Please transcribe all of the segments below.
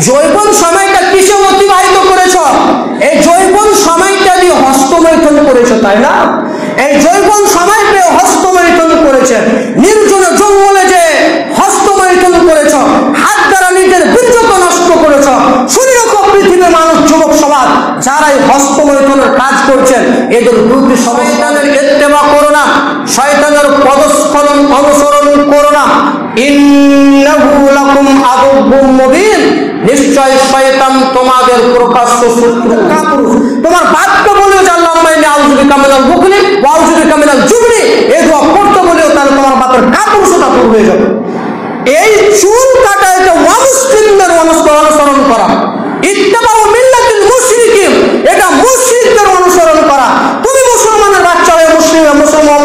যৌবন সময়টা কিসে অতিবাহিত করেছ? এই যৌবন সময়টা দিয়ে হস্তমৈথুন করেছ, তাই না? এই যৌবন সময়টা হস্তমৈথুন করেছে, নির্জনে জঙ্গলে যে হস্তমৈথুন করেছ, হাত দ্বারা নিজের বীর্যকে নষ্ট করেছ। শুনে রাখো পৃথিবীর মানুষ, যুবক সমাজ, যারা এই হস্তমৈথুনের কাজ করছেন, এদের বিরুদ্ধে শয়তানের ইত্তেবা করো না, শয়তানের পদস্খলন অনুসরণ করো না। ইন্নাহু লাকুম আদুব্বুম মুবিন, নিশ্চয় শয়তান তোমাদের প্রকাশ্য শত্রু। তোমার বাক্য বলেও যে আল্লাহুম্মা ইন্নী আউযু বিকা মিনাল বুখলি ওয়া আউযু বিকা মিনাল জুবনি, এই দোয়া পড়তে বলেও তাহলে তোমার বাপের কাপুরুষতা দূর হয়ে যাবে। এই চুল কাটা এটা অমুসলিমদের অনুসরণ করা, ইত্তেবাউ মিল্লাতিল মুশরিকিন, এটা মুশরিকদের অনুসরণ করা। তুমি মুসলমানের বাচ্চা হয়ে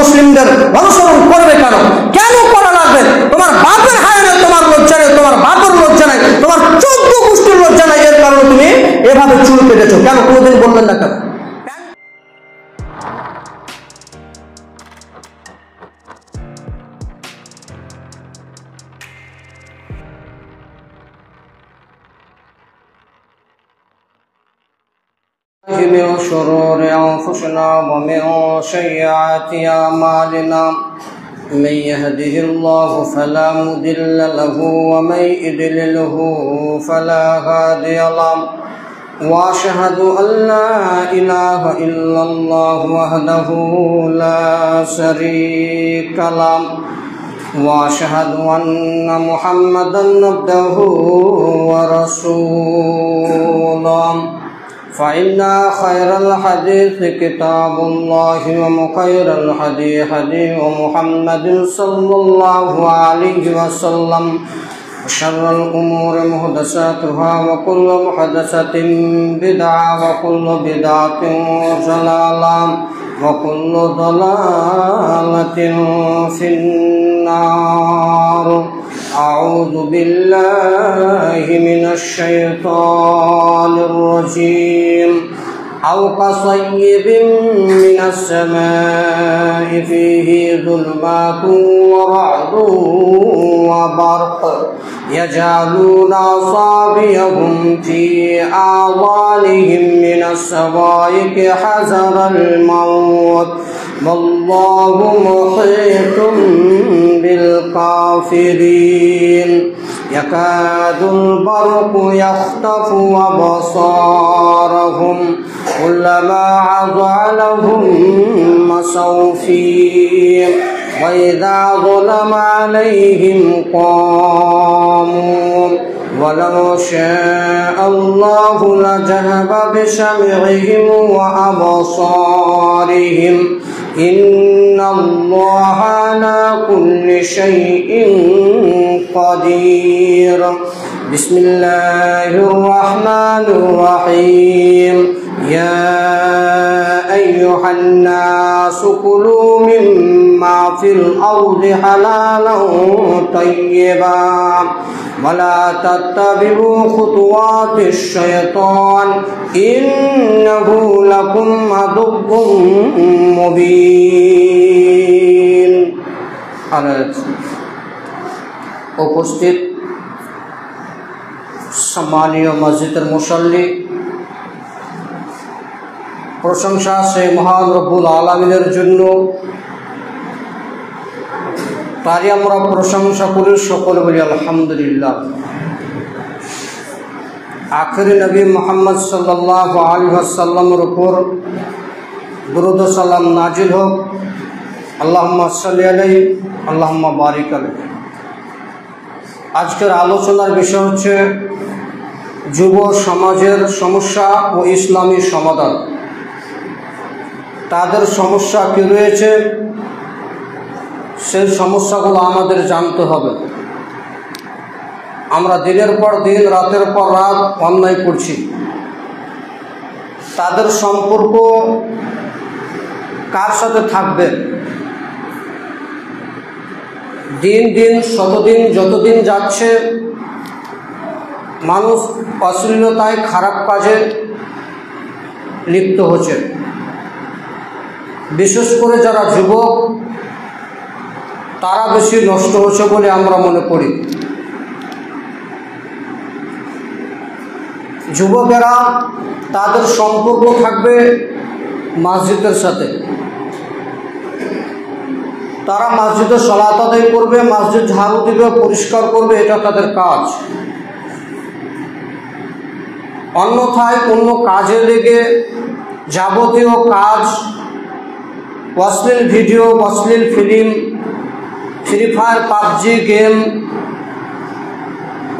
মুসলিমদের অনুসরণ করবে কেন? কেন করা লাগবে? তোমার বাপের হায় নেই, তোমার লজ্জা নেই, তোমার বাপের লজ্জা নাই, তোমার 14 গোষ্ঠীর লজ্জা নাই, এর কারণে তুমি এভাবে চুল কেটেছো কেন? কোনোদিন বললেন না কেন? من شرور أنفسنا ومن سيئات أعمالنا، من يهده الله فلا مضل له ومن يضلله فلا هادي له، وأشهد أن لا إله إلا الله وحده لا شريك له، وأشهد أن محمدا عبده ورسوله، فإن خير الحديث كتاب الله وخير الهدي هدي محمد صلى الله عليه وسلم، وشر الأمور محدثاتها وكل محدثة بدعة وكل بدعة ضلالة وكل ضلالة في النار. أعوذ بالله من الشيطان الرجيم. أو كصيب من السماء فيه ظلمات ورعد وبرق يجعلون أصابعهم في آذانهم من الصواعق حذر الموت والله محيط بالكافرين. يكاد البرق يخطف أبصارهم كلما أضاء لهم مشوا فيه وإذا ظلم عليهم قاموا ولو شاء الله لذهب بسمعهم وأبصارهم إن الله على كل شيء قدير. بسم الله الرحمن الرحيم. يا أيها الناس كلوا مما في الأرض حلالا طيبا ولا تتبعوا خطوات الشيطان إنه لكم عدو مبين. উপস্থিত সম্মানীয় মসজিদের মুসল্লি, প্রশংসা সেই মহান রব্বুল আলামিনের জন্য, তারই আমরা প্রশংসা করি, সকলে বলি আলহামদুলিল্লাহ। আখিরি নবী মুহাম্মদ সাল্লাল্লাহু আলাইহি ওয়াসাল্লামের উপর দুরূদ ও সালাম নাজিল হোক। আল্লাহুম্মা সাল্লি আলাইহি আল্লাহুম্মা বারিক আলাইহি। আজকের আলোচনার বিষয় হচ্ছে যুব সমাজের সমস্যা ও ইসলামী সমাধান। তাদের সমস্যা কী রয়েছে, সেই সমস্যাগুলো আমাদের জানতে হবে। আমরা দিনের পর দিন, রাতের পর রাত অন্যায় করছি। তাদের সম্পর্ক কার সাথে থাকবে? দিন দিন যতদিন যাচ্ছে মানুষ অশ্লীলতায়, খারাপ কাজে লিপ্ত হচ্ছে। বিশেষ করে যারা যুবক, তারা বেশি নষ্ট হচ্ছে বলে আমরা মনে করি। যুবকেরা তাদের সম্পর্ক থাকবে মসজিদের সাথে। তারা মসজিদে সালাত আদায় করবে, মসজিদ ঝাড়ু দিবে, পরিষ্কার করবে, এটা তাদের কাজ। অন্যথায় কোনো কাজে লেগে যাবতীয় কাজ, অশ্লীল ভিডিও, অশ্লীল film, free fire, PUBG game,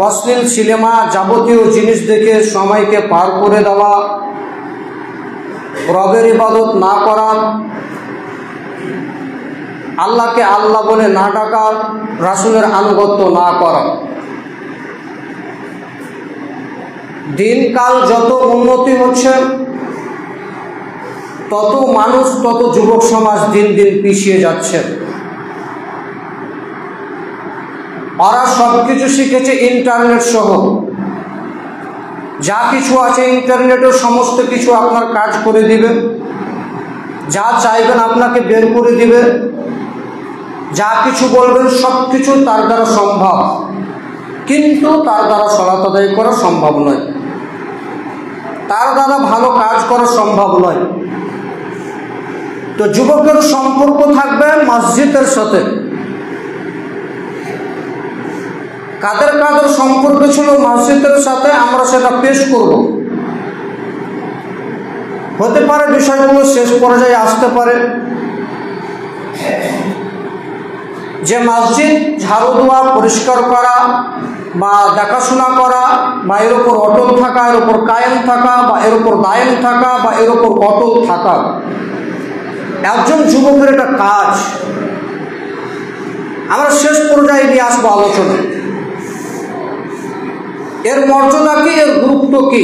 অশ্লীল সিনেমা, যাবতীয় জিনিস দেখে সময়কে পার করে দেওয়া, রবের ইবাদত না করা, আল্লাহকে আল্লাহ বলে না ডাকা, রাসূলের আনুগত্য না করা। দিনকাল যত উন্নতি হচ্ছে তত মানুষ, তত যুবক সমাজ দিন দিন পিছিয়ে যাচ্ছে। ওরা সব কিছু শিখেছে ইন্টারনেট সহ, যা কিছু আছে ইন্টারনেটের সমস্ত কিছু আপনার কাজ করে দিবে, যা চাইবেন আপনাকে বের করে দিবে, যা কিছু বলবেন সব কিছু তার দ্বারা সম্ভব, কিন্তু তার দ্বারা সালাত আদায় করা সম্ভব নয়, তার দ্বারা ভালো কাজ করা সম্ভব নয়। তো যুবকের সম্পর্ক থাকবে মসজিদের সাথে। কাদের কাদের সম্পর্ক ছিল মসজিদের সাথে আমরা সেটা পেশ করব। হতে পারে বিষয়গুলো শেষ পর্যায়ে আসতে পারে যে মসজিদ ঝাড়ু দেওয়া, পরিষ্কার করা বা দেখাশোনা করা বা এর উপর অটল থাকা, এর উপর কায়েম থাকা বা এর উপর দায়েম থাকা বা এর উপর অটল থাকা একজন যুবকের একটা কাজ। আমরা শেষ পর্যায়ে নিয়ে আসবো আলোচনা, এর মর্যাদা কি, এর গুরুত্ব কি।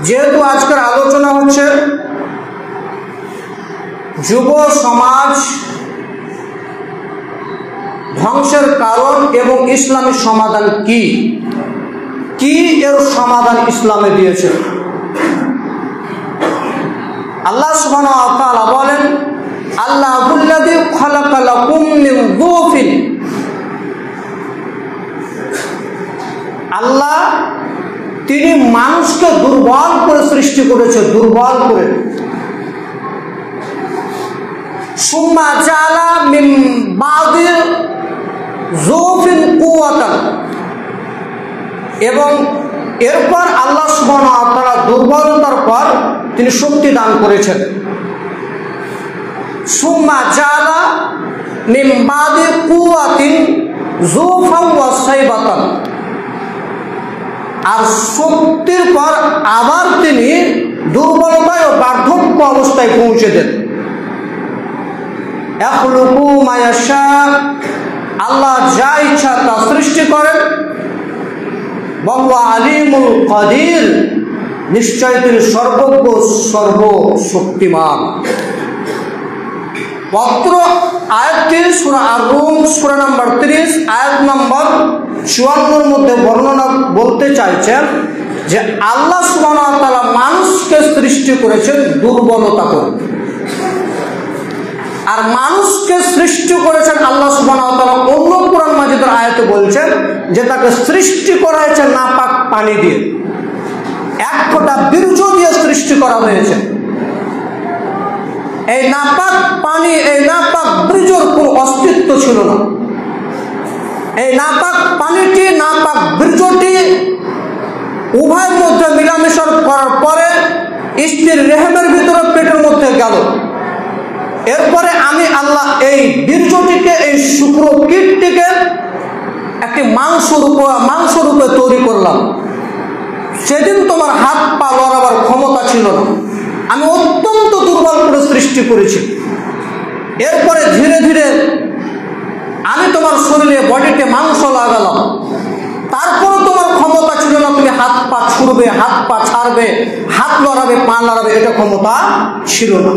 যেহেতু আজকের আলোচনা হচ্ছে যুব সমাজ ধ্বংসের কারণ এবং ইসলামী সমাধান কি, কি এর সমাধান ইসলামে দিয়েছে। আল্লাহ সুবহানাহু ওয়া তাআলা বলেন, আল্লাহুল্লাযী খালাকা লাকুম মিন যুফিন, আল্লাহ তিনি মানুষকে দুর্বল করে সৃষ্টি করেছে, দুর্বল করে। সুম্মা জাআলা মিন বাদি যুফিন কুওয়াতান, এবং এরপর আল্লাহ সুবহানাহু ওয়া তাআলা দুর্বলতার পর তিনি শক্তি দান করেছেন। সুম্মা জাআলা মিন বাদি কুওয়াতিন যুফান ওয়া সাইবাতান, আর শক্তির পর আবার তিনি দুর্বলতায় ও বার্ধক্য অবস্থায় পৌঁছে দেন। ইয়াখলুকু মা ইয়াশা, আল্লাহ যা ইচ্ছা তা সৃষ্টি করেন। ওয়া হুয়া আলিমুল কাদির, নিশ্চয় তিনি সর্বজ্ঞ, সর্বশক্তিমান। পত্র আয়াতটি সূরা আর-রুম সূরা নম্বর 30 আয়াত নম্বর 54 মধ্যে বর্ণনা বলতে চাইছেন যে আল্লাহ সুবহানাহু ওয়া তাআলা মানুষকে সৃষ্টি করেছেন দুর্বলতা করে, আর মানুষকে সৃষ্টি করেছেন আল্লাহ সুবহানাহু ওয়া তাআলা অন্য কোরআন মাজিদের আয়াতে বলছেন যে তাকে সৃষ্টি করা হয়েছে নাপাক পানি দিয়ে, এক ফোঁটা বীর্য দিয়ে সৃষ্টি করা হয়েছে। এই নাপাক পানি, এই নাপাক বীর্যর কোনো অস্তিত্ব ছিল না। এই নাপাক পানিটি, নাপাক বীর্যটি উভয়ের মধ্যে মিলামেশা করার পরে স্ত্রীর রেহেমের ভিতরে পেটের মধ্যে গেল। এরপরে আমি আল্লাহ এই বীর্যটিকে, এই শুক্র কীটটিকে একটি মাংস রূপে তৈরি করলাম। সেদিন তোমার হাত পা লড়াবার ক্ষমতা ছিল না, আমি অত্যন্ত দুর্বল করে সৃষ্টি করেছি। এরপরে ধীরে ধীরে আমি তোমার শরীরে বডিতে মাংস লাগালাম, তারপরে তোমার ক্ষমতা ছিল না, তুমি হাত পা ছুড়বে, হাত পা ছাড়বে, হাত লড়াবে, পা লড়াবে, এটা ক্ষমতা ছিল না।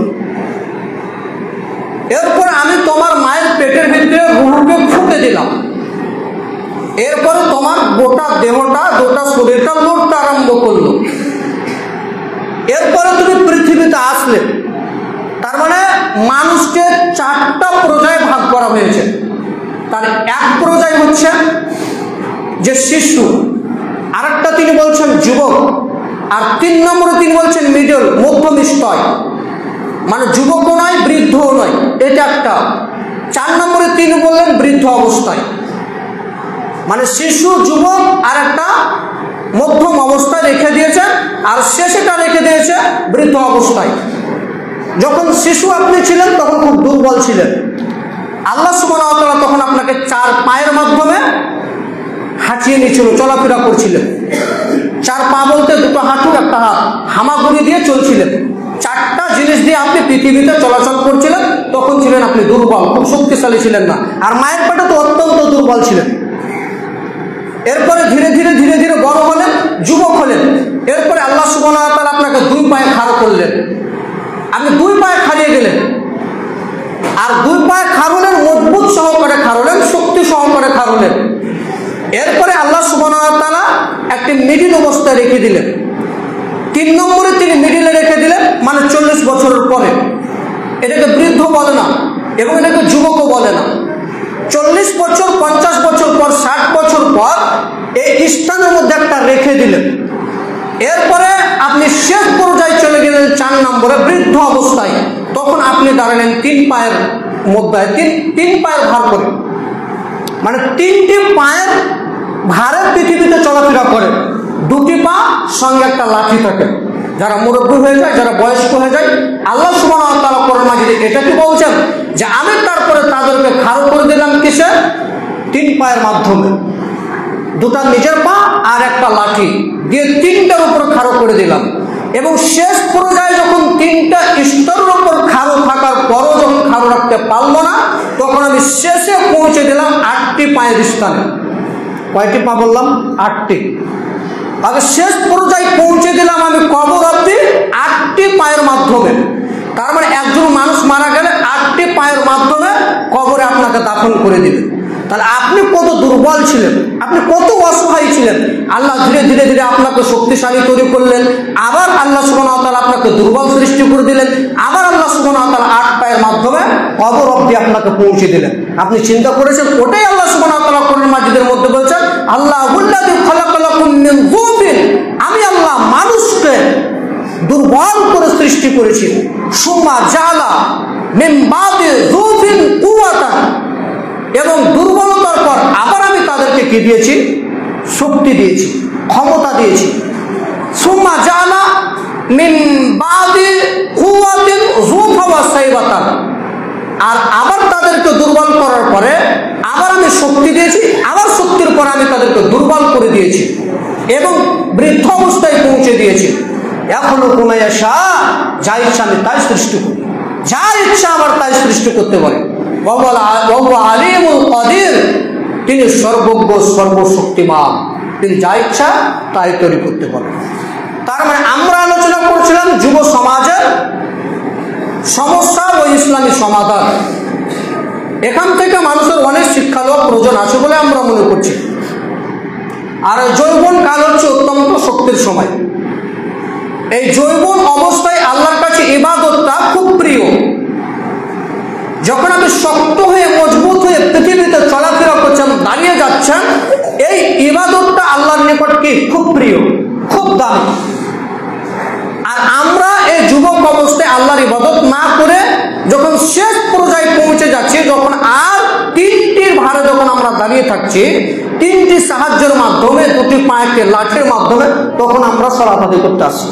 এরপরে আমি তোমার মায়ের পেটের ভিতরে রূহকে ফুঁকে দিলাম। এরপরে তোমার গোটা দেহটা, গোটা শরীরটা লড়তে আরম্ভ করলো। এরপরে তুমি পৃথিবীতে আসলে, তার মানে মানুষকে 4টা পর্যায়ে ভাগ করা হয়েছে। তার এক পর্যায় হচ্ছে যে শিশু, আরেকটাতে তিনি বলছেন যুবক, আর 3 নম্বরে তিনি বলছেন মিডল, মধ্যম স্তর, মানে যুবকও নয় বৃদ্ধও নয়, এটা একটা। 4 নম্বরে তিনি বললেন বৃদ্ধ অবস্থায়, মানে শিশু, যুবক আর একটা মধ্যম অবস্থায় রেখে দিয়েছে, আর শেষেটা রেখে দিয়েছে বৃদ্ধ অবস্থায়। যখন শিশু আপনি ছিলেন তখন খুব দুর্বল ছিলেন, আল্লাহ সুবহানাহু ওয়া তাআলা তখন আপনাকে 4 পায়ের মাধ্যমে হাঁচিয়ে নিয়েছিল, চলাফেরা করছিলেন। 4 পা বলতে 2টো হাঁটু, একটা হাত, হামাগুড়ি দিয়ে চলছিলেন। 4টা জিনিস দিয়ে আপনি পৃথিবীতে চলাচল করছিলেন। তখন ছিলেন আপনি দুর্বল, খুব শক্তিশালী ছিলেন না, আর মায়ের পেটে তো অত্যন্ত দুর্বল ছিলেন। এরপরে ধীরে ধীরে ধীরে ধীরে বড় হলেন, যুবক হলেন। এরপরে আল্লাহ সুবহানাহু ওয়া তাআলা আপনাকে 2 পায়ে খাড়া করলেন, আপনি 2 পায়ে খাড়িয়ে গেলেন, আর 2 পায়ে খাড়লেন, মজবুত সহকারে খাড়লেন, শক্তি সহকারে খাড়লেন। এরপরে আল্লাহ সুবহানাহু ওয়া তাআলা একটি মিডিল অবস্থায় রেখে দিলেন। 3 নম্বরে তিনি মিডিলে রেখে দিলেন, মানে 40 বছরের পরে। এটাকে বৃদ্ধ বলে না এবং এটাকে যুবকও বলে না। 40 বছর, 50 বছর পর, 60 বছর পর এই স্থানের মধ্যে একটা রেখে দিলেন। এরপরে আপনি শেষ পর্যায়ে চলে গেলেন 4 নম্বরে বৃদ্ধ অবস্থায়। তখন আপনি দাঁড়ালেন 3 পায়ের মধ্যে, 3 পায়ের ভার করে, মানে 3টি পায়ের ভারে পৃথিবীতে চলাফেরা করে। 2টি পা সঙ্গে একটা লাঠি থাকে। যারা মুরব্বী হয়ে যায়, যারা বয়স্ক হয়ে যায়, আল্লাহ সুবহানাহু ওয়া তাআলা কোরআন মাজিদে এটা কি বলছেন যে আমি তারপরে তাদেরকে খাড়া করে দিলাম কিসে? 3 পায়ের মাধ্যমে, 2টা নিজের পা আর একটা লাঠি দিয়ে 3টার উপর খাড়া করে দিলাম। এবং শেষ পর্যায়ে যখন 3টা স্তরের উপর খাড়া থাকার পরও যখন খাড়া রাখতে পারলো না, তখন আমি শেষে পৌঁছে দিলাম 8টি পায়ের স্থানে। কয়টি পা বললাম? 8টি। আগে শেষ পর্যায়ে পৌঁছে দিলাম আমি কবর অবধি 8টি পায়ের মাধ্যমে। তার মানে একজন মানুষ মারা গেলে 8টি পায়ের মাধ্যমে কবরে আপনাকে দাফন করে দিবে। তাহলে আপনি কত দুর্বল ছিলেন, আপনি কত অসহায় ছিলেন। আল্লাহ ধীরে ধীরে ধীরে আপনাকে শক্তিশালী তৈরি করলেন, আবার আল্লাহ সুবহানাহু ওয়া তাআলা আপনাকে দুর্বল সৃষ্টি করে দিলেন, আবার আল্লাহ সুবহানাহু ওয়া তাআলা 8 পায়ের মাধ্যমে কবর অবধি আপনাকে পৌঁছে দিলেন। আপনি চিন্তা করেছেন? ওটাই আল্লাহ সুবহানাহু ওয়া তাআলা কোরআন মাজিদের মধ্যে বলছেন, আল্লাহুল্লাযী খালাকালাকুম মিন যুফিন, আমি আল্লাহ মানুষকে দুর্বল করে সৃষ্টি করেছি। সুম্মা জাআলা মিন বাদি যুফিন কুওয়াতান, এবং দুর্বলতার পর আবার আমি তাদেরকে কি দিয়েছি? শক্তি দিয়েছি, ক্ষমতা দিয়েছি। সুম্মা জাআলা মিন বাদি কুওয়াতিন যুফা ওয়া সাইবাতান, আর আবার তাদেরকে দুর্বল করার পরে আবার আমি শক্তি দিয়েছি, আবার শক্তির পরে আমি তাদেরকে দুর্বল করে দিয়েছি এবং বৃদ্ধ অবস্থায় পৌঁছে দিয়েছি। এখনো কোনো আশা, যা ইচ্ছা আমি তাই সৃষ্টি করি, যা ইচ্ছা আমার তাই সৃষ্টি করতে পারি। আলিমুল কাদির, তিনি সর্বজ্ঞ, সর্বশক্তিমান, তিনি যা ইচ্ছা তাই তৈরি করতে পারেন। তার মানে আমরা আলোচনা করছিলাম যুব সমাজের সমস্যা ও ইসলামী সমাধান। এখান থেকে মানুষের অনেক শিক্ষা লওয়ার প্রয়োজন আছে বলে আমরা মনে করছি। আর যৌবন কাল হচ্ছে অত্যন্ত শক্তির সময়। এই যৌবন অবস্থায় আল্লাহর কাছে ইবাদতটা খুব প্রিয়। যখন আপনি শক্ত হয়ে, মজবুত হয়ে পৃথিবীতে চলাফেরা করছেন, দাঁড়িয়ে যাচ্ছেন, এই ইবাদতটা আল্লাহর নিকট কি খুব প্রিয়, খুব দামি। আর আমরা এই যুবক অবস্থায় আল্লাহর ইবাদত না করে যখন শেষ পর্যায়ে পৌঁছে যাচ্ছি, যখন আর 3টির ভারে যখন আমরা দাঁড়িয়ে থাকছি, 3টি সাহায্যের মাধ্যমে, 2টি পায়ের লাঠির মাধ্যমে, তখন আমরা সালাত আদায় করতে আসছি।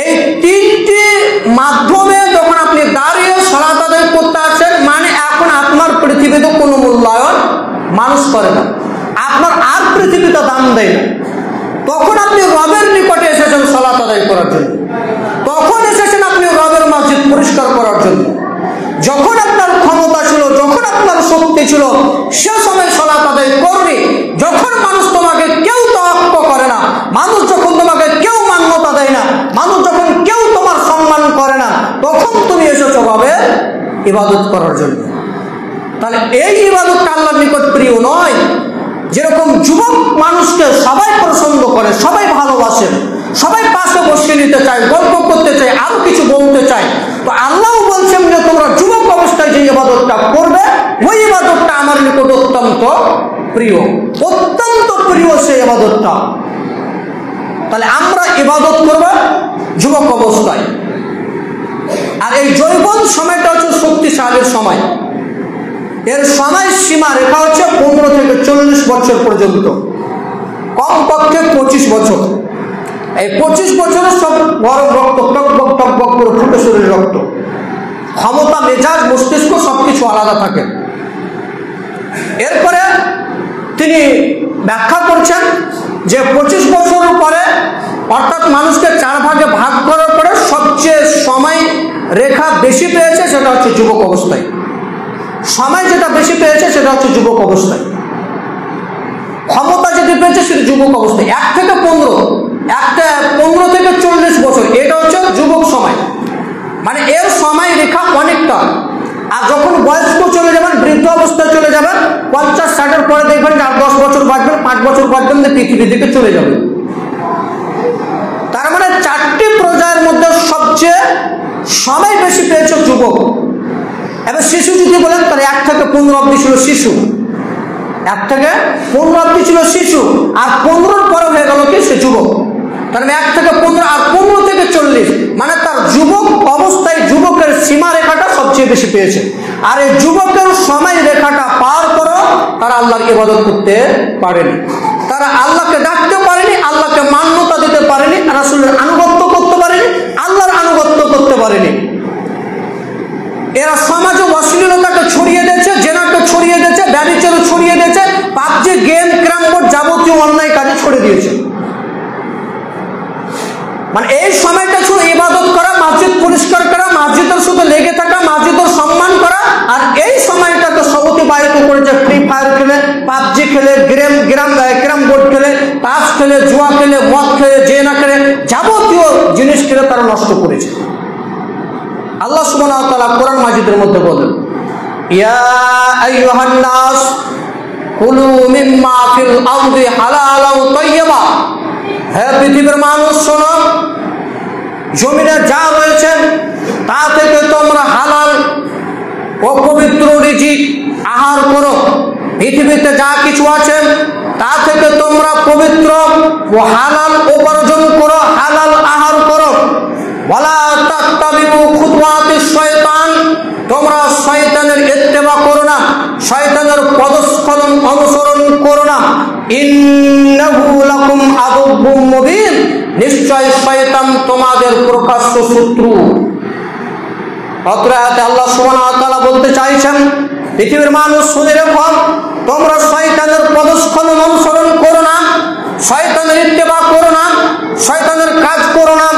এই 3টি মাধ্যমে যখন আপনি দাঁড়িয়ে সালাত আদায় করতে আসছেন, মানে এখন আপনার পৃথিবীতে কোনো মূল্যায়ন মানুষ করে না, আপনার আর পৃথিবীতে দাম দেয় না। তখন আপনি রবের নিকটে এসেছেন সালাত আদায় করার জন্য, তখন এসেছেন আপনি রবের মসজিদ পরিষ্কার করার জন্য। যখন আপনার ক্ষমতা ছিল, যখন আপনার শক্তি ছিল, সে সময় সালাত আদায় করনি। যখন মানুষ তোমাকে কেউ তাওয়াক্কুল করে না, মানুষ যখন তোমাকে কেউ মান্যতা দেয় না, মানুষ যখন কেউ তোমার সম্মান করে না, তখন তুমি এসেছো রবের ইবাদত করার জন্য। তাহলে এই ইবাদতটা আল্লাহর নিকট প্রিয় নয়। যেরকম যুবক মানুষকে সবাই পছন্দ করে, সবাই ভালোবাসে, সবাই পাশে বসিয়ে নিতে চায়, গল্প করতে চায়, আরো কিছু বলতে চায়, তো আল্লাহ বলছেন যে তোমরা যুবক অবস্থায় যে ইবাদতটা করবে, ওই ইবাদতটা আমার নিকট অত্যন্ত প্রিয়, অত্যন্ত প্রিয় সেই ইবাদত। ইবাদতটা। তাহলে আমরা ইবাদত করব যুবক অবস্থায়। আর এই যৌবন সময়টা হচ্ছে শক্তিশালীর সময়। এর সময় সীমা রেখা হচ্ছে 15 থেকে 40 বছর পর্যন্ত, কমপক্ষে 25 বছর। এই 25 বছরে সব গরম রক্ত টকবক টকবক করে ফুটে শরীর রক্ত, ক্ষমতা, মেজাজ, মস্তিষ্ক সবকিছু আলাদা থাকে। এরপরে তিনি ব্যাখ্যা করছেন যে 25 বছরের পরে, অর্থাৎ মানুষকে 4 ভাগে ভাগ করার পরে সবচেয়ে সময় রেখা বেশি পেয়েছে সেটা হচ্ছে যুবক অবস্থায়। সময় যেটা বেশি পেয়েছে সেটা হচ্ছে যুবক অবস্থায়। ক্ষমতা যেটা পেয়েছে সেটা যুবক অবস্থায়। 1 থেকে 15 থেকে 40 বছর এটা হচ্ছে যুবক সময়, মানে এর সময় রেখা অনেকটা। আর যখন বয়স্ক চলে যাবেন, বৃদ্ধ অবস্থায় চলে যাবেন, 50-60-এর পরে দেখবেন যে আর 10 বছর বাঁচবেন, 5 বছর বাঁচবেন, পৃথিবী থেকে চলে যাবেন। তার মানে 4টি পর্যায়ের মধ্যে সবচেয়ে সময় বেশি পেয়েছে যুবক। এবার শিশু যদি বলেন তাহলে 1 থেকে 15 অব্দি ছিল শিশু, 1 থেকে 15 অব্দি ছিল শিশু, আর 15-র পরে হয়ে গেল কি সে যুবক। তার মানে 1 থেকে 15 আর 15 থেকে 40, মানে তার যুবক অবস্থায় যুবকের সীমা রেখাটা সবচেয়ে বেশি পেয়েছে। আর এই যুবকের সময় রেখাটা পার করেও তারা আল্লাহর ইবাদত করতে পারেনি, তারা আল্লাহকে ডাকতে পারেনি, আল্লাহকে মান্যতা দিতে পারেনি, রাসূলের আনুগত্য করতে পারেনি, আল্লাহর আনুগত্য করতে পারেনি। এরা সমাজে অশ্লীলতাকে ছড়িয়ে দিয়েছে, জেনাকে ছড়িয়ে দিয়েছে, ব্যভিচারও ছড়িয়ে দিয়েছে, পাবজি, গেম, ক্রাইম বোর্ড যাবতীয় অন্যায় কাজে ছড়িয়ে দিয়েছে। মানে এই সময়টা ছিল ইবাদত করা, মসজিদ পরিষ্কার করা, মসজিদের সাথে লেগে থাকা, মসজিদের সম্মান করা। আর এই সময়টাকে সব অতিবাহিত করেছে ফ্রি ফায়ার খেলে, পাবজি খেলে, ক্যারাম বোর্ড খেলে, তাস খেলে, জুয়া খেলে, মদ খেলে, জেনা খেলে, যাবতীয় জিনিস খেলে তারা নষ্ট করেছে। আল্লাহ সুবহানাহু ওয়া তাআলা কোরআন মাজিদের মধ্যে বলেন, ইয়া আইয়ুহান নাস কুলু মিম্মা ফিল আরদি হালালাও তাইয়্যিবা, হে পৃথিবীর মানুষ শোনো, জমিনে যা রয়েছে তা থেকে তোমরা হালাল ও পবিত্র রিজিক আহার করো। পৃথিবীতে যা কিছু আছে তা থেকে তোমরা পবিত্র ও হালাল উপার্জন করো, হালাল আহার করো। ওয়ালা তাত্তাবিউ খুতুওয়াতিশ শয়তান, তোমরা শয়তানের ইত্তেবা করো না, শয়তানের পদস্খলন অনুসরণ করো না। ইন্নাহু লাকুম আদুব্বুম মুবিন, নিশ্চয় শয়তান তোমাদের প্রকাশ্য শত্রু। অত্রায়াতে আল্লাহ সুবহানাহু ওয়া তাআলা বলতে চাইছেন, পৃথিবীর মানুষ শুনে রেখো, তোমরা শয়তানের পদস্খলন অনুসরণ করো না, শয়তানের ইত্তেবা করো না, শয়তানের কাজ করো না।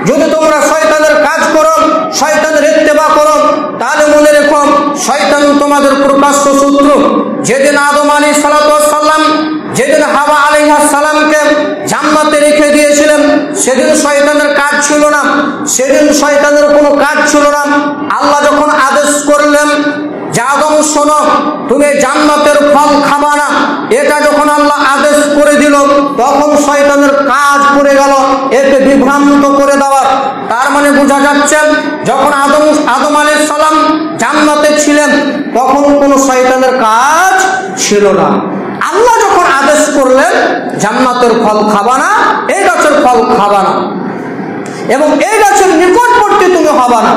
যদি তোমরা শয়তানের কাজ করো, শয়তানের ইত্তেবা করো, তাহলে মনে রেখো শয়তান তোমাদের প্রকাশ্য শত্রু। যেদিন আদম আলাইহিস সালাতু ওয়াস সালাম, যেদিন হাওয়া আলাইহিস সালামকে জান্নাতে রেখে দিয়েছিলেন, সেদিন শয়তানের কাজ ছিল না, সেদিন শয়তানের কোনো কাজ ছিল না। আল্লাহ যখন আদেশ করলেন যে আদম শোনো, তুমি জান্নাতের ফল খাবা না, এটা যখন আল্লাহ আদেশ করে দিল, তখন শয়তানের কাজ পড়ে গেল একে বিভ্রান্ত করে দেওয়ার। তার মানে বোঝা যাচ্ছে যখন আদম আলাইহিস সালাম জান্নাতে ছিলেন তখন কোনো শয়তানের কাজ ছিল না। আল্লাহ যখন আদেশ করলেন জান্নাতের ফল খাবা না, এই গাছের ফল খাবা না এবং এই গাছের নিকটবর্তী তুমি হবা না,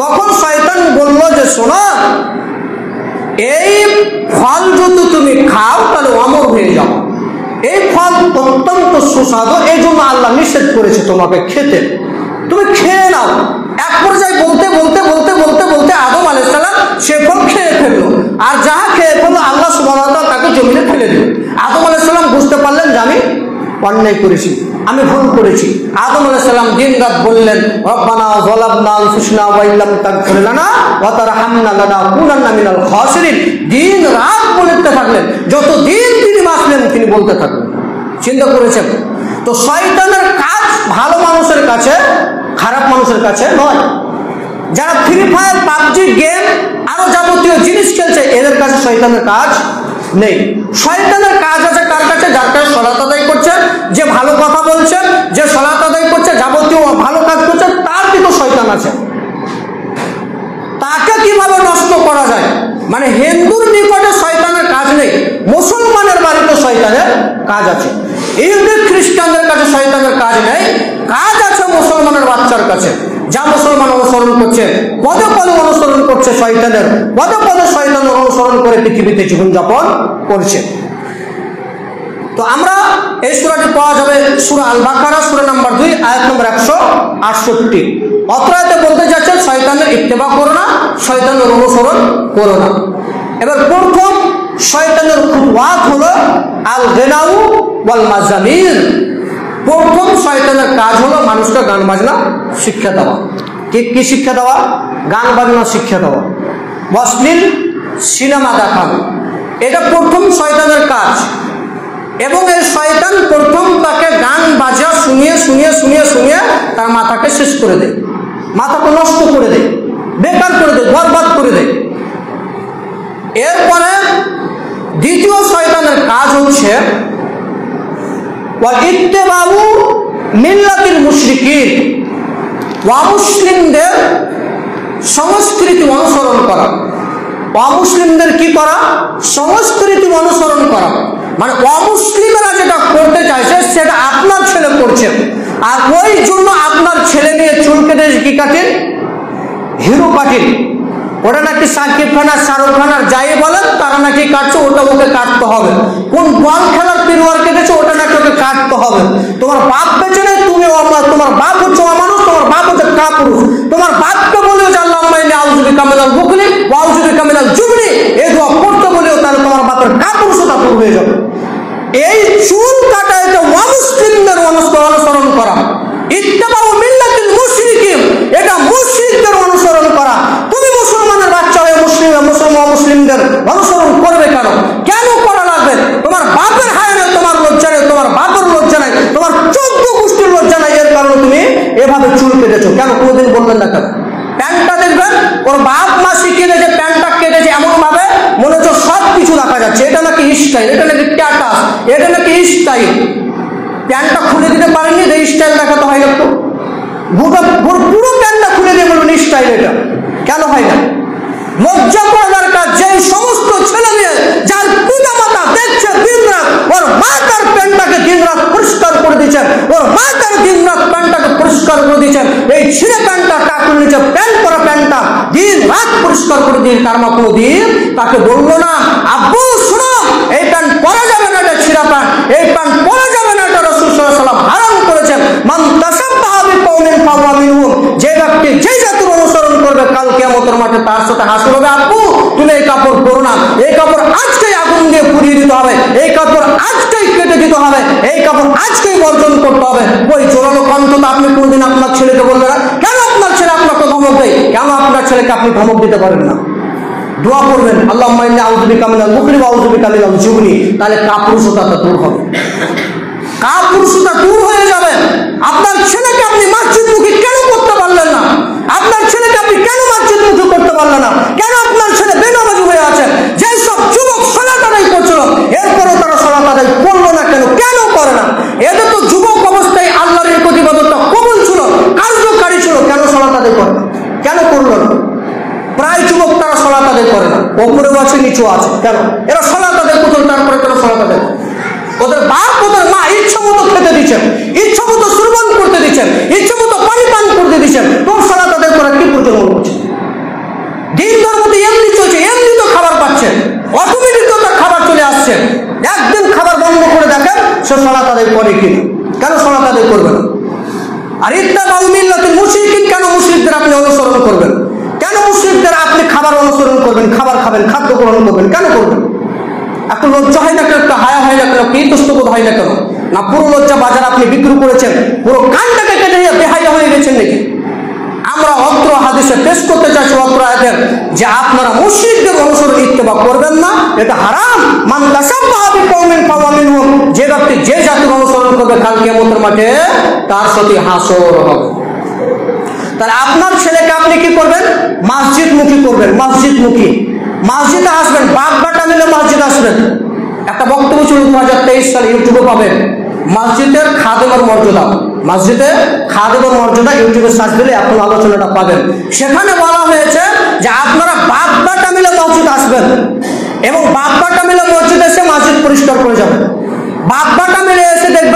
তখন শয়তান বলল যে শোনো, এই ফল যদি তুমি খাও তাহলে অমর হয়ে যাও, এই ফল অত্যন্ত সুস্বাদু, এই জন্য আল্লাহ নিষেধ করেছে তোমাকে খেতে, তুমি খেয়ে নাও। এক পর্যায়ে বলতে বলতে বলতে বলতে বলতে আদম আলাইহিস সালাম সে ফল খেয়ে ফেললো, আর যাহা খেয়ে ফেললো আল্লাহ সুবহানাহু ওয়া তাআলা তাকে জমিনে ফেলে দিল। আদম আলাইহিস সালাম বুঝতে পারলেন যে আমি অন্যায় করেছি, আমি ভুল করেছি। আদম আলাইহিস সালাম দিন রাত বললেন, রব্বানা যালামনা আনফুসানা ওয়া ইল্লাম তাগফির লানা ওয়া তারহামনা লানাকুনান্না মিনাল খাসিরিন। দিন রাত বলতে থাকলেন, যত দিন তিনি বাঁচলেন তিনি বলতে থাকলেন। চিন্তা করেছেন তো শয়তানের কাজ ভালো মানুষের কাছে, খারাপ মানুষের কাছে নয়। যারা ফ্রি ফায়ার, পাবজি, গেম আরো যাবতীয় জিনিস খেলছে এদের কাছে শয়তানের কাজ নেই। শয়তানের কাজ আছে কার কাছে? যার কাছে সালাত আদায় করছে, যে ভালো কথা বলছে, যে সালাত আদায় করছে, যাবতীয় ভালো কাজ করছে, তার কিন্তু শয়তান আছে। তাকে কিভাবে নষ্ট করা যায়, মানে হিন্দুর নিকটে শয়তানের কাজ নেই, মুসলমানের বাড়িতে শয়তানের কাজ আছে। ইহুদি খ্রিস্টানদের কাছে শয়তানের কাজ নেই, কাজ আছে মুসলমানের বাচ্চার কাছে। যা মুসলমান অনুসরণ করছে, পদে পদে অনুসরণ করছে শয়তানের, পদে পদে শয়তানের অনুসরণ করে পৃথিবীতে জীবনযাপন করছে। তো আমরা এই সূরাটি পাওয়া যাবে সূরা আল বাকারা সূরা নম্বর 2 আয়াত নম্বর 168। অত্রাতে বলতে যাচ্ছেন শয়তানের ইত্তেবা করো না, শয়তানের অনুসরণ করো না। এবার প্রথম শয়তানের খুতওয়াত হলো আল গিনাউ ওয়াল মাজামির। প্রথম শয়তানের কাজ হলো মানুষকে গান বাজনা শিক্ষা দেওয়া। কি শিক্ষা দেওয়া? গান বাজনা শিক্ষা দেওয়া, অশ্লীল সিনেমা দেখানো, এটা প্রথম শয়তানের কাজ। এবং এই শয়তান প্রথম তাকে গান বাজা শুনিয়ে শুনিয়ে শুনিয়ে শুনিয়ে তার মাথাকে শেষ করে দেয়, মাথাকে নষ্ট করে দেয়, বেকার করে দেয়, বরবাদ করে দেয়। এরপরে দ্বিতীয় শয়তানের কাজ হচ্ছে ইত্তেবাউ মিল্লাতিল মুশরিকিন, অমুসলিমদের সংস্কৃতি অনুসরণ করা। অমুসলিমদের কি করা? সংস্কৃতি অনুসরণ করা। মানে অমুসলিমরা যেটা করতে চাইছে সেটা আপনার ছেলে করছে, আর ওই জন্য আপনার ছেলে নিয়ে চুল কেটে কি কাটেন? হিরো কাটেন। ওটা নাকি সাকিব খান আর শাহরুখ খান আর যাই বলেন তারা নাকি কাটছে, ওটা ওকে কাটতে হবে। কোন বল খেলার পিরিওয়ার কেটেছে ওটা নাকি ওকে কাটতে হবে। তোমার বাপ বেঁচে নেই, তুমি তোমার বাপ হচ্ছে অমানুষ, তোমার বাপ হচ্ছে কাপুরুষ। তোমার বাপকে বলেও যে আল্লাহুম্মা ইন্নী আউযু বিকা মিনাল বুখলি ওয়া আউযু বিকা মিনাল জুবনি, এই দোয়া পড়তে বলেও তাহলে তোমার বাপের কাপুরুষতা দূর হয়ে যাবে। এই চুল কাটা এটা অমুসলিমদের অনুসরণ করা। ইত্তেবাউ মিল্লাতিল মুশরিকিন, এটা মুশরিকদের অনুসরণ করা। তুমি মুসলমানের বাচ্চা হয়ে মুসলিমদের অনুসরণ করবে কেন? কেন করা লাগবে? তোমার বাপের হায় নেই, তোমার লজ্জা নেই, তোমার বাপের লজ্জা নাই, তোমার 14 গোষ্ঠীর লজ্জা নাই, এর কারণে তুমি এভাবে চুল কেটেছো কেন? কোনোদিন বলবেন না কেন? প্যান্টটা দেখবেন ওর বাপ মা শিখিয়ে যে প্যান্টটা কেটেছে এমন ভাবে মনে হচ্ছে সব কিছু দেখা যাচ্ছে, এটা নাকি স্টাইল, এটা নাকি ট্যাটাস, এটা নাকি স্টাইল। প্যান্টটা খুলে দিতে পারেননি যে স্টাইল দেখাতে হয় না, তো পুরো প্যান্টটা খুলে দিয়ে বলবেন স্টাইল, এটা কেন হয় না? লজ্জা করা দরকার। যে সমস্ত ছেলে মেয়ে যার পিতা মাতা দেখছে দিনরাত ওর মা তার প্যান্টটাকে দিনরাত পরিষ্কার করে দিচ্ছেন, ওর মা তার দিনরাত প্যান্টটাকে পরিষ্কার করে দিচ্ছেন, এই ছিঁড়ে প্যান্টটা টাকুর নিচে প্যান্ট করা প্যান্টটা দিন রাত পরিষ্কার করে দিয়ে তার মা কোনো দিন তাকে বললো না আব্বু শোনো এই প্যান্ট পরা যাবে না, এটা ছিঁড়া প্যান্ট, এই প্যান্ট পরা যাবে না, এটা রাসূল সাল্লাল্লাহু আলাইহি ওয়াসাল্লাম হারাম করেছেন। মান তাসাব্বাহা বিকওমিন ফাহুয়া মিনহুম, যে ব্যক্তি যেই জাতির অনুসরণ করবে কাল কিয়ামতের মাঠে তার সাথে হাসর হবে। আব্বু তুমি এই কাপড় পরো না, এই কাপড় আজকেই আগুন দিয়ে পুড়িয়ে দিতে হবে, এই কাপড় আজকেই কেটে দিতে হবে, এই কাপড় আজকেই বর্জন করতে হবে। ওই জোরালো কণ্ঠটা আপনি কোনদিন আপনার ছেলেকে বলবেন না? কেন আপনার ছেলে আপনাকে ধমক দেয়? কেন আপনার ছেলেকে আপনি ধমক দিতে পারেন না? দোয়া করবেন আল্লাহুম্মা ইন্নী আউযু বিকা মিনাল বুখলি ওয়া আউযু বিকা মিনাল জুবনি, তাহলে কাপুরুষতা দূর হবে, কাপুরুষতা দূর হয়ে যাবে। আপনার ছেলেকে আপনি মসজিদমুখী কেন করতে পারলেন না? আপনার ছেলেকে আপনি কেন মসজিদমুখী করতে পারলেন না? কেন আপনার ছেলে বেনামাজি হয়ে আছে? যেই সব যুবক সালাত আদায় করছিল এরপরও তারা সালাত আদায় করলো না কেন? কেন করে না? এদের তো যুবক অবস্থায় আল্লাহর এই প্রতিবাদটা কবুল ছিল, কার্যকারী ছিল, কেন সালাত আদায় করে না? কেন করলো না? প্রায় যুবক তারা সালাত আদায় করে না, ওপরেও আছে নিচেও আছে। কেন? এরা সালাত আদায় করতো, তারপরে কেন সালাত আদায়? ওদের বাপ ওদের মা ইচ্ছা মতো খেতে দিচ্ছেন, ইচ্ছা মতো সুরবান করতে দিচ্ছেন, ইচ্ছা মতো পানি পান করতে দিচ্ছেন, তোর সালাত আদায় করার কি প্রয়োজন হচ্ছে? দিন ধর্ম তো এমনি চলছে, এমনি তো খাবার পাচ্ছেন, অটোমেটিক তো তার খাবার চলে আসছে। একদিন খাবার বন্ধ করে দেখেন সে সালাত আদায় করে কিনা, কেন সালাত আদায় করবে না? আর ইত্তেবাউ মিল্লাতিল মুশরিকিন, কেন মুশরিকদের আপনি অনুসরণ করবেন? কেন মুশরিকদের আপনি খাবার অনুসরণ করবেন, খাবার খাবেন, খাদ্য গ্রহণ করবেন, কেন করবেন? এখন লজ্জা হয় না কেন? একটা হায়া হয় না কেন? কৃতস্তবোধ হয় না কেন? না পুরো লজ্জা বাজার আপনি বিক্রি করেছেন, পুরো কানটাকে কেটে বেহায়া হয়ে গেছেন নাকি? আমরা অত্র হাদিসে পেশ করতে চাইছি অত্র আয়াতের যে আপনারা মুশরিকদের অনুসরণ ইত্তেবা করবেন না, এটা হারাম। মান তাসাব্বাহা বিকওমিন ফাহুয়া মিনহুম, যে ব্যক্তি যে জাতির অনুসরণ করবে কাল কিয়ামতের মাঠে তার সাথে হাসর হবে। তাহলে আপনার ছেলেকে আপনি কি করবেন? মসজিদমুখী করবেন, মসজিদমুখী। মসজিদে আসবেন, বাপ বাটা মিলে মসজিদে আসবেন। একটা বক্তব্য ছিল 2023 সালে, ইউটিউবে পাবেন, মসজিদের খাদেমের মর্যাদা, মসজিদে খাদেমের মর্যাদা, ইউটিউবে সার্চ দিলে এখন আলোচনাটা পাবেন। সেখানে বলা হয়েছে যে আপনারা বাপ বাটা মিলে মসজিদ আসবেন এবং বাপ বাটা মিলে মসজিদে এসে মসজিদ পরিষ্কার করে যাবেন। বাপ বাটা মিলে এসে দেখবেন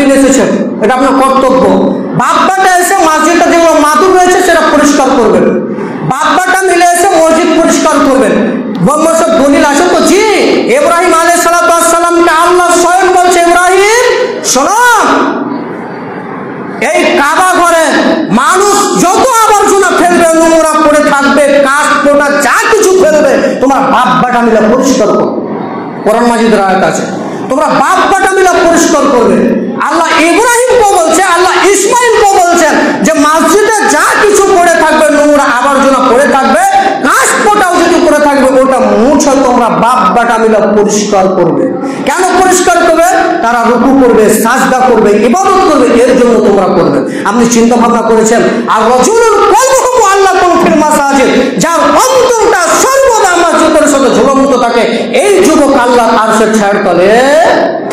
বিল এসেছে, এটা আপনার কর্তব্য। বাপ্পাটা এসে মসজিদটা যেগুলো মাদুর রয়েছে সেটা পরিষ্কার করবেন, বাপ্পাটা মিলে এসে মসজিদ পরিষ্কার করবেন। সব দলিল আছে তো? জি, ইব্রাহিম আলাইহিস সালামকে আল্লাহ স্বয়ং বলছে, ইব্রাহিম শোনো, এই কাবা ঘরে মানুষ যত আবর্জনা ফেলবে, নোংরা পড়ে থাকবে, কাঠ পোটা যা কিছু ফেলবে, তোমার বাপ্পাটা মিলে পরিষ্কার করো। কোরআন মাজিদের আয়াত আছে, তোমরা বাপ্পাটা মিলে পরিষ্কার করবে। আল্লাহ ইব্রাহিমকে বলছে, আল্লাহ ইসমাইলকে বলছেন যে মসজিদে যা কিছু পড়ে থাকবে, নোংরা আবর্জনা পড়ে থাকবে, কাঠ পোটাও যদি পড়ে থাকবে, ওটা মুছে তোমরা বাপ্পাটা মিলে পরিষ্কার করবে। কেন পরিষ্কার করবে? তারা রুকু করবে, সাজদা করবে, ইবাদত করবে, এর জন্য তোমরা করবে। আপনি চিন্তা ভাবনা করেছেন? আর রাজুলুল কলবুহু মুআল্লাকুন ফিল মাসাজিদ, যার অন্তরটা সর্বদা মসজিদের সাথে ঝুলন্ত থাকে, এই যুবক আল্লাহর আরশের ছায়ার তলে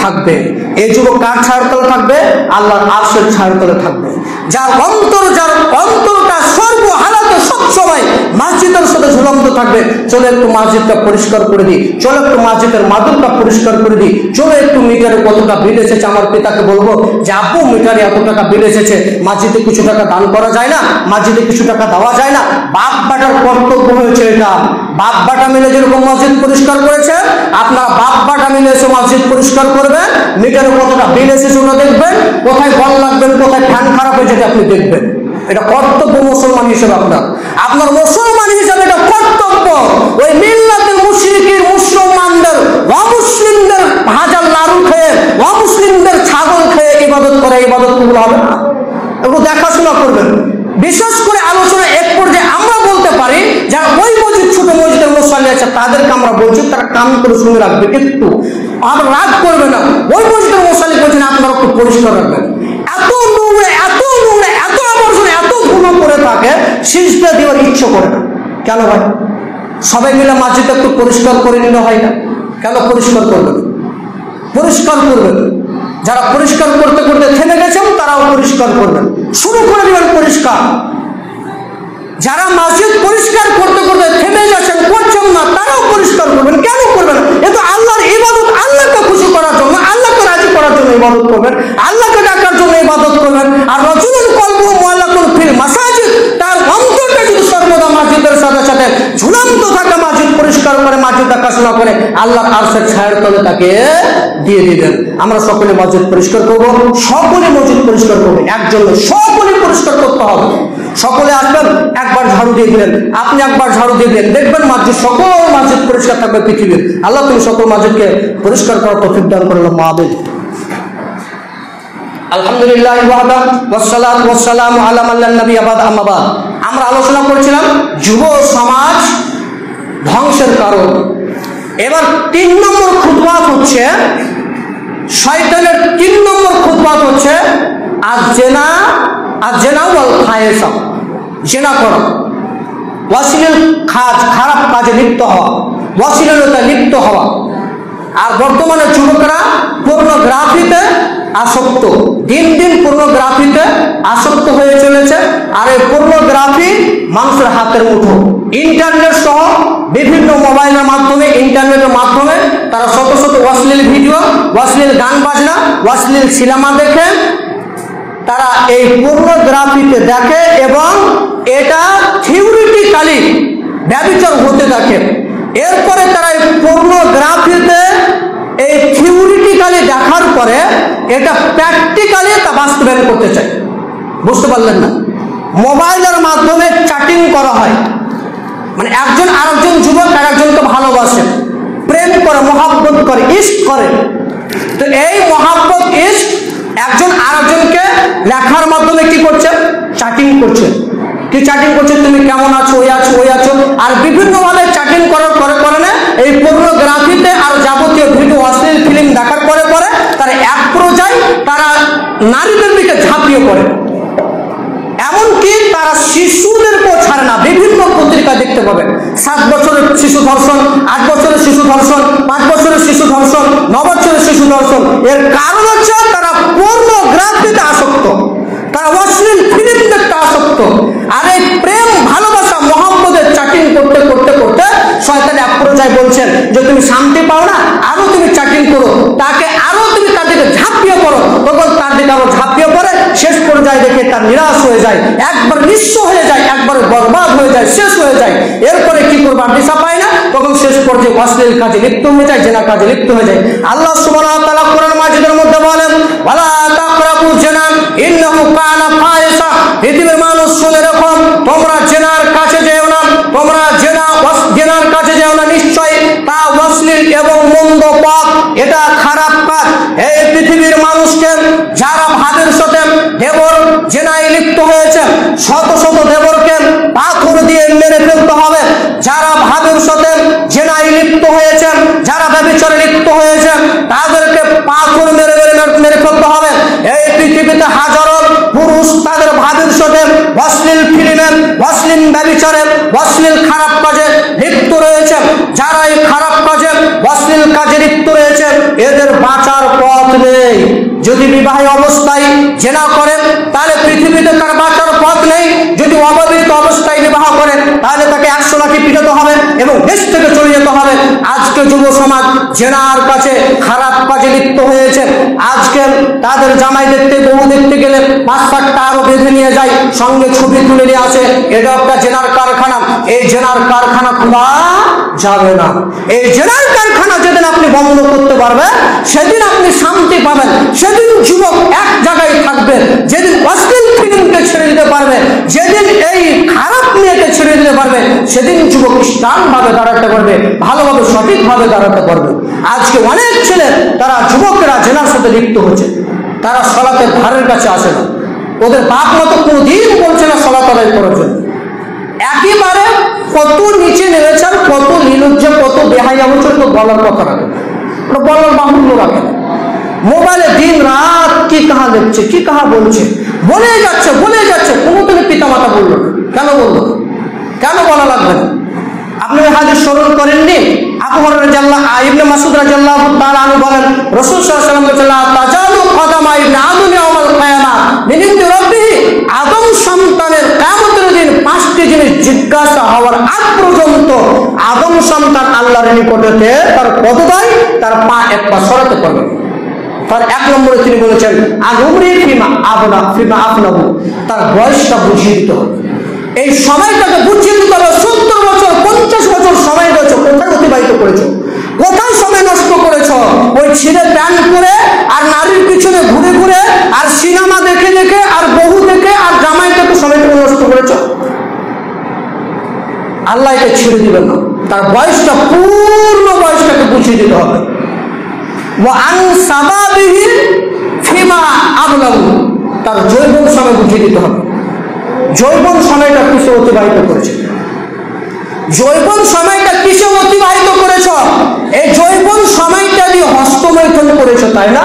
থাকবে। এই যুবক কার ছায়ার তলে থাকবে? আল্লাহর আরশের ছায়ার তলে থাকবে। যার অন্তরটা সর্ব হালাতে সবসময় মসজিদের সাথে ঝুলন্ত থাকবে। চলো একটু মসজিদটা পরিষ্কার করে দিই, চলো একটু মসজিদের মাদুরটা পরিষ্কার করে দিই, চলো একটু মিটারে কত টাকা বিল এসেছে, আমার পিতাকে বলবো যে আব্বু মিটারে এত টাকা বিল এসেছে, মসজিদে কিছু টাকা দান করা যায় না, মসজিদে কিছু টাকা দেওয়া যায় না। বাপ বাটার কর্তব্য হয়েছে এটা। বাপ বাটা মিলে যেরকম মসজিদ পরিষ্কার করেছে, আপনার বাপ বাটা মিলে এসে মসজিদ পরিষ্কার করবেন, মিটারে কতটা বিল এসেছে ওটা দেখবেন, কোথায় বল লাগবেন, কোথায় ফ্যান খারাপ হয়েছে এটা আপনি দেখবেন। এটা কর্তব্য মুসলমান হিসেবে আপনার মুসলমান হিসেবে এটা কর্তব্য। ওই মিল্লাতের মুশরিকির মুসলমানদের অমুসলিমদের হাজার লাড়ু খেয়ে, অমুসলিমদের ছাগল খেয়ে ইবাদত করে, ইবাদত কবুল হবে না। একটু দেখাশোনা করবেন। বিশেষ করে আলোচনা এক পর্যায়ে আমরা বলতে পারি যারা ওই মসজিদ, ছোট মসজিদের মুসল্লি আছে, তাদেরকে আমরা বলছি তারা কাম করে শুনে রাখবে, একটু আর রাগ করবে না। ওই মসজিদের মুসল্লি বলছেন আপনারা একটু পরিষ্কার রাখবেন। এত নোংরা, এত নোংরা, এত আবর্জনা, এত ধুলো পড়ে থাকে, সিজদা দেওয়ার ইচ্ছে করে না। কেন ভাই? সবাই মিলে মসজিদ একটু পরিষ্কার করে নিলে হয় না? কেন পরিষ্কার করবেন? পরিষ্কার করবেন। যারা পরিষ্কার করতে করতে থেমে গেছেন তারাও পরিষ্কার করবেন, শুরু করে দিবেন পরিষ্কার। যারা মসজিদ পরিষ্কার করতে করতে থেমে যাচ্ছেন, করছেন না, তারাও পরিষ্কার করবেন। কেন করবেন? এ তো আল্লাহর ইবাদত, আল্লাহকে খুশি করার জন্য, আল্লাহকে রাজি করার জন্য ইবাদত করবেন, আল্লাহকে ডাকার জন্য ইবাদত করবেন। আর রাজুলুল কলবুহু মুআল্লাকুন ফিল মাসাজিদ, তার অন্তরটা যদি সর্বদা মসজিদের সাথে সাথে ঝুলন্ত থাকে, মসজিদ পরিষ্কার করে, মসজিদ দেখাশোনা করে, আল্লাহর আরশের ছায়ার তলে তাকে দিয়ে দিবেন। আমরা সকলে মসজিদ পরিষ্কার করব, সকলে মসজিদ পরিষ্কার করবে, একজন সকলে পরিষ্কার করতে হবে। সকলে আসবেন, একবার ঝাড়ু দিয়ে দিলেন, আপনি একবার ঝাড়ু দিয়ে দিলেন, দেখবেন মসজিদ, সকল মসজিদ পরিষ্কার থাকবে পৃথিবীর। আল্লাহ তুমি সকল মসজিদকে পরিষ্কার করার তৌফিক দান করুন। আমিন। আলহামদুলিল্লাহ ওয়াহদা ওয়াসসালাতু ওয়াসসালামু আলা মান লা নাবিয়্যা বা'দা, আম্মা বা'দ। আমরা আলোচনা করছিলাম যুব সমাজ ধ্বংসের কারণ। এবার 3 নম্বর খুতবাত হচ্ছে শয়তানের 3 নম্বর খুতবাত হচ্ছে আজ-জিনা ওয়াল ফাহিশা, জিনা করা, অশ্লীল কাজ, খারাপ কাজে লিপ্ত হওয়া, অশ্লীলতায় লিপ্ত হওয়া। আর বর্তমানে যুবকরা পর্নোগ্রাফিতে আসক্ত, দিন দিন পর্নোগ্রাফিতে আসক্ত হয়ে চলেছে। আর এই পর্নোগ্রাফি মানুষের হাতের মুঠো, ইন্টারনেট সহ বিভিন্ন মোবাইলের মাধ্যমে, ইন্টারনেটের মাধ্যমে তারা শত শত অশ্লীল ভিডিও, অশ্লীল গান বাজনা, অশ্লীল সিনেমা দেখে তারা এই পর্নোগ্রাফিতে দেখে এবং এটা থিওরিটিক্যালি ব্যভিচার হতে থাকে। এরপরে তারা এই পর্নোগ্রাফিতে এই থিওরিটিক্যালি দেখার পরে এটা প্র্যাকটিক্যালি তা বাস্তবায়ন করতে চায়। বুঝতে পারলেন না? মোবাইলের মাধ্যমে চ্যাটিং করা হয়, মানে একজন আরেকজন যুবক আরেকজনকে ভালোবাসে, প্রেম করে, মহাব্বত করে, ইশক করে। তো এই মহাব্বত, ইশক একজন আরেকজনকে লেখার মাধ্যমে কি করছে? চ্যাটিং করছে। কি চ্যাটিং করছে? তুমি কেমন আছো, ওই আছো, ওই আছো। আর বিভিন্নভাবে চ্যাটিং করার পরে এই পর্নোগ্রাফিতে আর যাবতীয় ভিডিও, অশ্লীল ফিল্ম দেখার পরে তারা এক পর্যায়ে তারা নারীদের দিকে ঝাঁপিয়ে পড়ে। এমনকি তারা শিশুদেরকেও ছাড়ে না। বিভিন্ন পত্রিকা দেখতে পাবেন 7 বছরের শিশু ধর্ষণ, 8 বছরের শিশু ধর্ষণ, 5 বছরের শিশু ধর্ষণ, 9 বছরের শিশু ধর্ষণ। এর কারণ হচ্ছে তারা পর্নোগ্রাফিতে আসক্ত, তারা অশ্লীল ফিল্ম দেখতে আসক্ত। আর এই প্রেম, ভালোবাসা, মহব্বতের চ্যাটিং করতে করতে করতে শয়তান এক পর্যায়ে বলছেন যে তুমি শান্তি পাও না, আরো তুমি চ্যাটিং করো, তাকে আরো তুমি তার দিকে ঝাঁপিয়ে পড়ো, তখন তার দিকে যায়, এরপরে কি করবো আর দিশা পায় না, তখন শেষ পর্যায়ে অশ্লীল কাজে লিপ্ত হয়ে যায়, জেনা কাজে লিপ্ত হয়ে যায়। আল্লাহ সুবহানাহু ওয়া তাআলা কোরআন মাজিদের মধ্যে বলেন, ওয়ালা তাকরাবু জিনা ইন্নাহু কানা ফাহিশা। পৃথিবীর মানুষ শুনে রাখো, তোমরা জেনার কাছে যেও না, তোমরা জেনার কাছে যেও না, নিশ্চয় তা অশ্লীল এবং মন্দ পথ, এটা খারাপ কাজ। এই পৃথিবীর মানুষকে যারা ভাবের সাথে দেবর জেনায় লিপ্ত হয়েছে, শত শত দেবরকে পাথর দিয়ে মেরে ফেলতে হবে। যারা ভাবের সাথে জেনায় লিপ্ত হয়েছে, যারা ব্যভিচারে লিপ্ত হয়েছে, তাদেরকে পাথর মেরে ফেলতে হবে। এই পৃথিবীতে হাজারো পুরুষ তাদের ভাবের সাথে অশ্লীল ফিল্মে, অশ্লীল ব্যভিচারে, অশ্লীল খারাপ কাজে লিপ্ত রয়েছে। যারা এই খারাপ কাজে, অশ্লীল কাজে লিপ্ত রয়েছে, এদের বাঁচার পথ নেই। যদি বিবাহ অবস্থায় জেনা করেন তাহলে পৃথিবীতে তার বাঁচার পথ নেই। যদি অবিবাহিত অবস্থায় বিবাহ করেন তাহলে তাকে 100 লাঠি পিটাতে হবে এবং দেশ থেকে চলে যেতে হবে। আজকে যুব সমাজ জেনার কাছে, খারাপ কাজে লিপ্ত হয়েছে। আজকে তাদের জামাই দেখতে, বউ দেখতে গেলে 5-7টা আরো বেঁধে নিয়ে যায়, সঙ্গে ছবি তুলে নিয়ে আসে। এটা একটা জেনার কারখানা। এই জেনার কারখানা খোলা যাবে না। এই জেনার কারখানা যেদিন আপনি বন্ধ করতে পারবেন, সেদিন আপনি শান্তি পাবেন। সেদিন যুবক এক জায়গায় থাকবে। যেদিন অশ্লীল ফিল্মকে ছেড়ে দিতে পারবে, যেদিন এই খারাপ মেয়েকে ছেড়ে দিতে পারবে, সেদিন যুবক স্থানভাবে দাঁড়াতে পারবে, ভালোভাবে সঠিকভাবে দাঁড়াতে পারবে। আজকে অনেক ছেলে, তারা যুবকেরা জেনার সাথে লিপ্ত হচ্ছে, তারা সালাতের ধারের কাছে আসে না। ওদের বাপ মতো কোনোদিন বলছে না সালাত আদায় করার জন্য। একেবারে কত নিচে নেমেছে, কত নির্লজ্জ, কত বেহায়া হচ্ছে, তো বলার কথা রাখে, ওটা বলার বাহুল্য রাখে না। মোবাইলে দিন রাত কি কাহা লিখছে, কি কাহা বলছে, বলে যাচ্ছে, কোনোদিন পিতা মাতা বললো না। কেন বললো? কেন বলা লাগবে না? আপনি হাদিস স্মরণ করেননি? আবু হুরায়রা ইবনে মাসউদ রাদিয়াল্লাহু তাআলা আনহু বলেন, রাসূল সাল্লাল্লাহু আলাইহি ওয়াসাল্লাম বলেছেন, তাজালু কদামা ইবনে আদম ইয়াউমাল কিয়ামা মিন ইনদি রাব্বিহি। আদম সন্তানের কিয়ামতের দিন 5টি জিনিস জিজ্ঞাসা হওয়ার আগ পর্যন্ত আদম সন্তান আল্লাহর নিকটে তার পদদায়, তার পা এক পা সরাতে পারবে। তার 1 নম্বরে তিনি বলেছেন, আগুমরি ফিমা আফনাহু, তার বয়সটা বুঝিয়ে দিতে হবে। এই সময়টাকে বুঝিয়ে দিতে হবে। 70 বছর 50 বছর সময় রয়েছে, কোথায় অতিবাহিত করেছো, কোথায় সময় নষ্ট করেছো? ওই ছিঁড়ে প্যান্ট করে আর নারীর পিছনে ঘুরে ঘুরে আর সিনেমা দেখে দেখে আর বহু দেখে আর জামাই দেখে সময়টাকে নষ্ট করেছো। আল্লাহ একে ছেড়ে দিবেন না। তার বয়সটা, পূর্ণ বয়সটাকে বুঝিয়ে দিতে হবে। তার যৌবন সময় বুঝিয়ে দিতে হবে। যৌবন সময়টা কিসে অতিবাহিত করেছে, যৌবন সময়টা কিসে অতিবাহিত করেছ? এই যৌবন সময়টা দিয়ে হস্তমৈথুন করেছো, তাই না?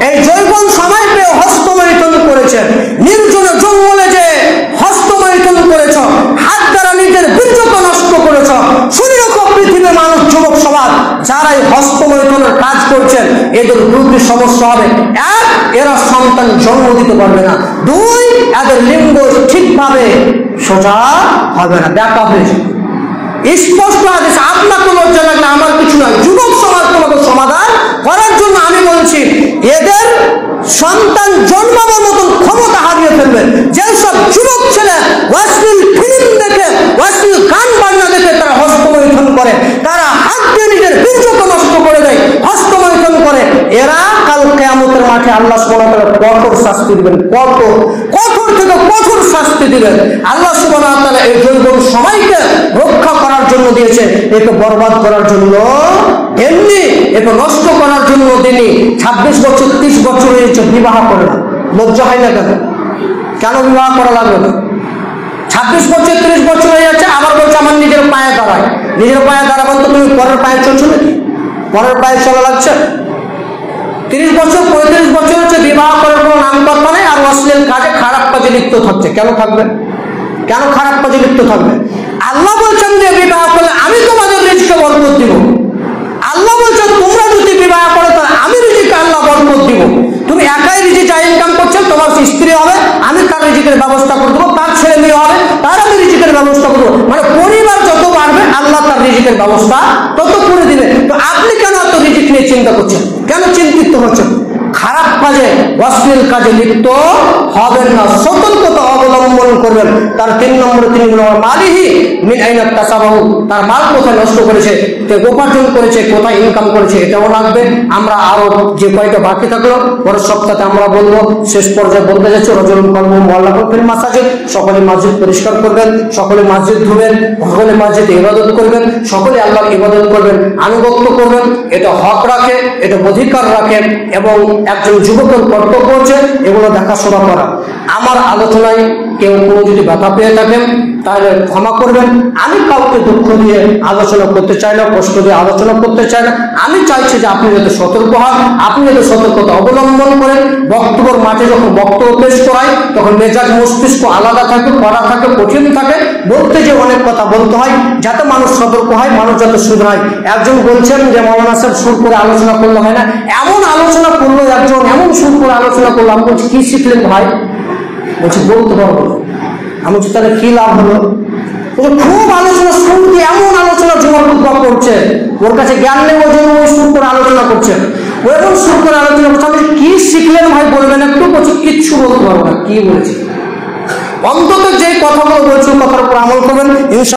এই যৌবন সময় পেয়ে হস্তমৈথুন করেছে, নির্জনে জঙ্গলে যে হস্তমৈথুন করেছ, হাত দ্বারা নিজের বীর্যকে নষ্ট করেছ। শুনে রাখো, পৃথিবীর মানুষ, যুবক সমাজ যারা এই হস্তমৈথুনের কাজ করছেন, এদের দুটি সমস্যা হবে। 1, এরা সন্তান জন্ম দিতে পারবে না। 2, এদের লিঙ্গ ঠিকভাবে সোজা হবে না, ব্যাকা হয়েছে। স্পষ্ট আদেশ। আপনাকে লজ্জা লাগলে আমার কিছু নয়, যুবক সমাজ তোমাকে সমাধান করার জন্য আমি বলছি, এদের সন্তান জন্মাবার মতন ক্ষমতা হারিয়ে ফেলবে। যেসব যুবক ছেলে অশ্লীল ফিল্ম দেখে, অশ্লীল গান বাজনা দেখে তারা হস্তমৈথুন করে, তারা হাত দিয়ে নিজের বীর্যকে নষ্ট করে দেয়, হস্তমৈথুন করে, এরা কাল কিয়ামতের মাঠে আল্লাহ সুবহানাহু ওয়া তাআলা কঠোর শাস্তি দিবেন। কঠোর থেকে কঠোর শাস্তি দিবেন। আল্লাহ সুবহানাহু ওয়া তাআলা এই যৌবন সময়কে রক্ষা করার জন্য দিয়েছে, একে বরবাদ করার জন্য এমনি, একে নষ্ট করার জন্য তিনি 26 বছর 30 বছর হয়েছে বিবাহ করে না। লজ্জা হয় না কেন? কেন বিবাহ করা লাগবে না? 26 বছর 30 বছর হয়ে যাচ্ছে, আবার বলছে আমার নিজের পায়ে দাঁড়ায়। নিজের পায়ে দাঁড়াবেন তো তুমি পরের পায়ে চলছো নাকি? পরের পায়ে চলা লাগছে? 30 বছর 35 বছর হচ্ছে বিবাহ করার কোনো নাম কথা নেই, আর অশ্লীল কাজে, খারাপ কাজে লিপ্ত থাকছে। কেন থাকবে? কেন খারাপ কাজে লিপ্ত থাকবে? আল্লাহ বলছেন যে বিবাহ করলে আমি তোমাদের রিজিকে বরকত দিব। আল্লাহ বলছেন তোমরা যদি বিবাহ করো তাহলে আমি রিজিকে আল্লাহ বরকত দিব। তুমি একাই রিজিক ইনকাম করছেন, তোমার স্ত্রী হবে, আমি তার রিজিকের ব্যবস্থা করে দেবো, তার ছেলে মেয়ে হবে, তার আমি রিজিকের ব্যবস্থা করবো। মানে পরিবার যত বাড়বে আল্লাহ তার রিজিকের ব্যবস্থা তত করে দিবে। তো আপনি কেন এত রিজিক নিয়ে চিন্তা করছেন? কেন চিন্তিত হচ্ছেন? খারাপ কাজে অশ্লীল কাজে লিপ্ত হবেন না, সতর্কতা অবলম্বন করবেন। তার 3 নম্বরে তিনি বলেন মালিহি মিন আইনা তাসাবাহু, তার মাল কোথায় নষ্ট করেছে, উপার্জন করেছে, কোথায় ইনকাম করেছে, এটাও লাগবে। আমরা আরো যে কয়টা বাকি থাকলো পরের সপ্তাহে আমরা বলবো। শেষ পর্যায়ে বলতে যাচ্ছি রজুলুন কলবুহু মুআল্লাকুন ফিল মাসাজিদ, সকলে মসজিদ পরিষ্কার করবেন, সকলে মসজিদ ধুবেন, সকলে মসজিদে ইবাদত করবেন, সকলে আল্লাহর ইবাদত করবেন, আনুগত্য করবেন। এটা হক রাখে, এটা অধিকার রাখে এবং একজন যুবকের কর্তব্য হচ্ছে এগুলো দেখাশোনা করা। আমার আলোচনায় কেউ কোনো যদি ব্যথা পেয়ে থাকেন তাহলে ক্ষমা করবেন। আমি কাউকে দুঃখ দিয়ে আলোচনা করতে চাই না, কষ্ট দিয়ে আলোচনা করতে চাই না। আমি চাইছি যে আপনি যাতে সতর্ক হন, আপনি যাতে সতর্কতা অবলম্বন করেন। বক্তব্যের মাঠে যখন বক্তব্য পেশ করায় তখন মেজাজ মস্তিষ্ক আলাদা থাকে, কড়া থাকে, কঠিন থাকে, বলতে যে অনেক কথা বলতে হয় যাতে মানুষ সতর্ক হয়, মানুষ যাতে শুধরায়। একজন বলছেন যে মৌলানা সাহেব সুর করে আলোচনা করলে হয় না, এমন আলোচনা করলো একজন, এমন সুর করে আলোচনা করলো। আমি বলছি কি শিখলেন ভাই? বলছি বলতে পারবো না। আমি বলছি তাহলে কি লাভ হলো? খুব আলোচনা সুর দিয়ে এমন আলোচনা জোয়ার করছে, ওর কাছে জ্ঞান নেই, ওই জন্য ওই সুর করে আলোচনা করছে, ও এমন সুর করে আলোচনা করছে। আমি কি শিখলেন ভাই বলবেন একটু? বলছি কিচ্ছু বলতে পারবো না। কি বলেছি? অন্তত যে কথাগুলো বলছি কথার উপর আমল করবেন।